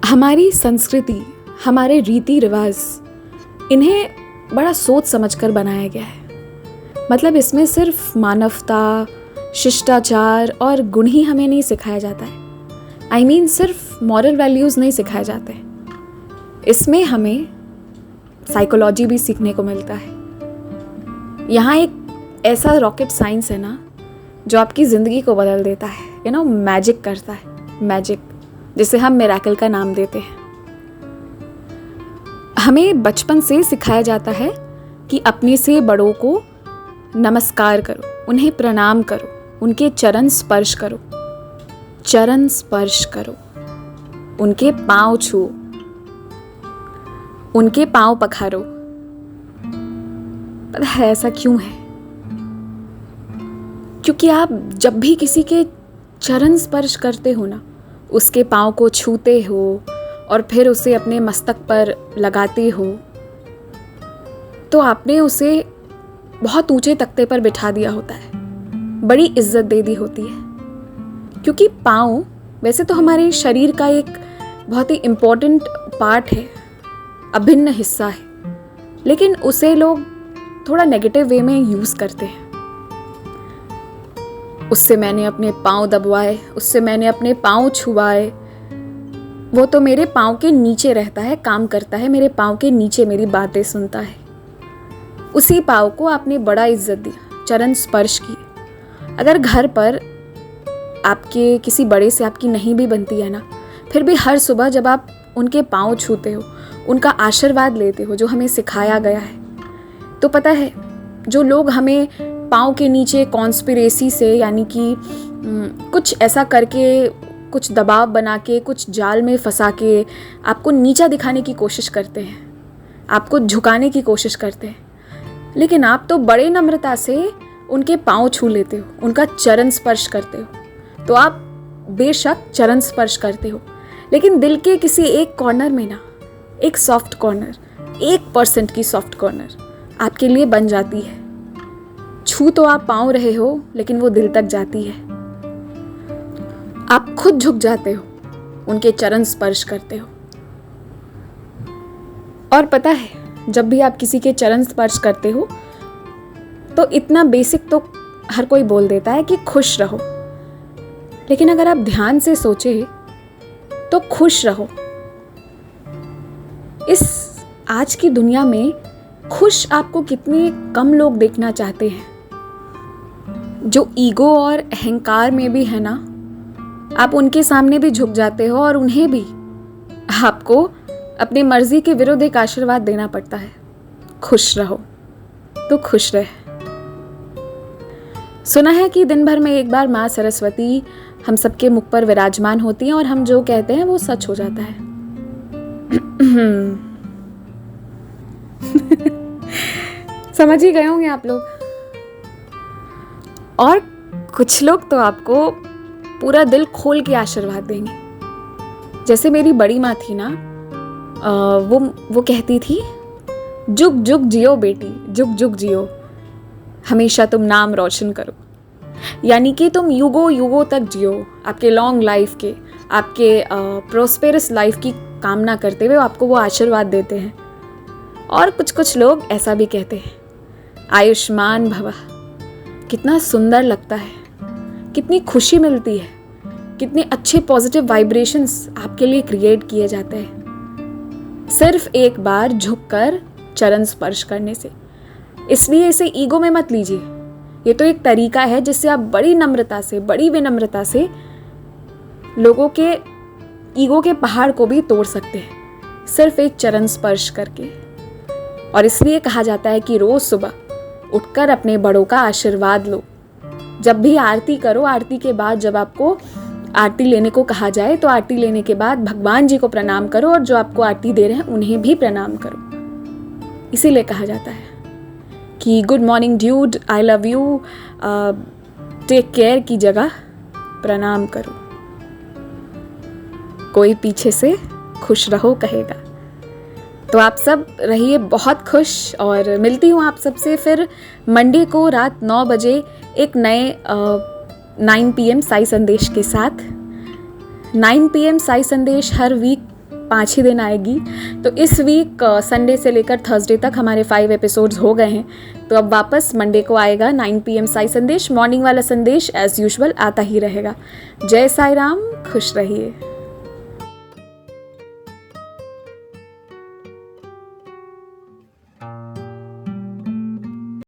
हमारी संस्कृति, हमारे रीति रिवाज, इन्हें बड़ा सोच समझकर बनाया गया है। मतलब इसमें सिर्फ मानवता, शिष्टाचार और गुण ही हमें नहीं सिखाया जाता है। आई मीन सिर्फ मॉरल वैल्यूज़ नहीं सिखाए जाते, इसमें हमें साइकोलॉजी भी सीखने को मिलता है। यहाँ एक ऐसा रॉकेट साइंस है ना जो आपकी ज़िंदगी को बदल देता है, मैजिक करता है, मैजिक, जिसे हम मिरेकल का नाम देते हैं। हमें बचपन से सिखाया जाता है कि अपने से बड़ों को नमस्कार करो, उन्हें प्रणाम करो, उनके चरण स्पर्श करो, उनके पाँव छुओ, उनके पाँव पखारो। पता है ऐसा क्यों है? क्योंकि आप जब भी किसी के चरण स्पर्श करते हो ना, उसके पाँव को छूते हो और फिर उसे अपने मस्तक पर लगाते हो, तो आपने उसे बहुत ऊंचे तख्ते पर बिठा दिया होता है, बड़ी इज्जत दे दी होती है। क्योंकि पाँव वैसे तो हमारे शरीर का एक बहुत ही इम्पोर्टेंट पार्ट है, अभिन्न हिस्सा है, लेकिन उसे लोग थोड़ा नेगेटिव वे में यूज़ करते हैं। उससे मैंने अपने पाँव दबवाए, उससे मैंने अपने पाँव छुआए, वो तो मेरे पाँव के नीचे रहता है, काम करता है मेरे पाँव के नीचे, मेरी बातें सुनता है। उसी पाँव को आपने बड़ा इज्जत दिया, चरण स्पर्श किए। अगर घर पर आपके किसी बड़े से आपकी नहीं भी बनती है ना, फिर भी हर सुबह जब आप उनके पाँव छूते हो, उनका आशीर्वाद लेते हो, जो हमें सिखाया गया है, तो पता है जो लोग हमें पाँव के नीचे कॉन्स्पिरेसी से, यानी कि कुछ ऐसा करके, कुछ दबाव बना के, कुछ जाल में फंसा के आपको नीचा दिखाने की कोशिश करते हैं, आपको झुकाने की कोशिश करते हैं, लेकिन आप तो बड़े नम्रता से उनके पाँव छू लेते हो, उनका चरण स्पर्श करते हो। तो आप बेशक चरण स्पर्श करते हो, लेकिन दिल के किसी एक कॉर्नर में ना, एक सॉफ्ट कॉर्नर, 1% की सॉफ्ट कॉर्नर आपके लिए बन जाती है। छू तो आप पाँव रहे हो, लेकिन वो दिल तक जाती है। आप खुद झुक जाते हो, उनके चरण स्पर्श करते हो। और पता है, जब भी आप किसी के चरण स्पर्श करते हो तो इतना बेसिक तो हर कोई बोल देता है कि खुश रहो, लेकिन अगर आप ध्यान से सोचे तो खुश रहो। इस आज की दुनिया में खुश आपको कितने कम लोग देखना चाहते हैं। जो ईगो और अहंकार में भी है ना, आप उनके सामने भी झुक जाते हो और उन्हें भी आपको अपनी मर्जी के विरुद्ध एक आशीर्वाद देना पड़ता है। खुश रहो तो खुश रहे। सुना है कि दिन भर में एक बार माँ सरस्वती हम सबके मुख पर विराजमान होती हैं और हम जो कहते हैं वो सच हो जाता है। समझ ही गए होंगे आप लोग। और कुछ लोग तो आपको पूरा दिल खोल के आशीर्वाद देंगे। जैसे मेरी बड़ी माँ थी ना, वो कहती थी, जुग जुग जियो बेटी, जुग जुग जियो, हमेशा तुम नाम रोशन करो। यानी कि तुम युगों युगों तक जियो, आपके लॉन्ग लाइफ के, आपके प्रोस्पेरस लाइफ की कामना करते हुए आपको वो आशीर्वाद देते हैं। और कुछ लोग ऐसा भी कहते हैं, आयुष्मान भव। कितना सुंदर लगता है, कितनी खुशी मिलती है, कितने अच्छे पॉजिटिव वाइब्रेशंस आपके लिए क्रिएट किए जाते हैं सिर्फ एक बार झुककर चरण स्पर्श करने से। इसलिए इसे ईगो में मत लीजिए। ये तो एक तरीका है जिससे आप बड़ी नम्रता से, बड़ी विनम्रता से लोगों के ईगो के पहाड़ को भी तोड़ सकते हैं, सिर्फ एक चरण स्पर्श करके। और इसलिए कहा जाता है कि रोज सुबह उठकर अपने बड़ों का आशीर्वाद लो। जब भी आरती करो, आरती के बाद जब आपको आरती लेने को कहा जाए, तो आरती लेने के बाद भगवान जी को प्रणाम करो और जो आपको आरती दे रहे हैं उन्हें भी प्रणाम करो। इसीलिए कहा जाता है कि good morning dude, I love you, take care की जगह प्रणाम करो। कोई पीछे से खुश रहो कहेगा। तो आप सब रहिए बहुत खुश और मिलती हूँ आप सबसे फिर मंडे को रात 9 बजे एक नए 9 PM साई संदेश के साथ। 9 PM साई संदेश हर वीक 5 ही दिन आएगी। तो इस वीक संडे से लेकर थर्सडे तक हमारे 5 एपिसोड्स हो गए हैं। तो अब वापस मंडे को आएगा 9 PM साई संदेश। मॉर्निंग वाला संदेश एज़ यूजुअल आता ही रहेगा। जय साई राम, खुश रहिए।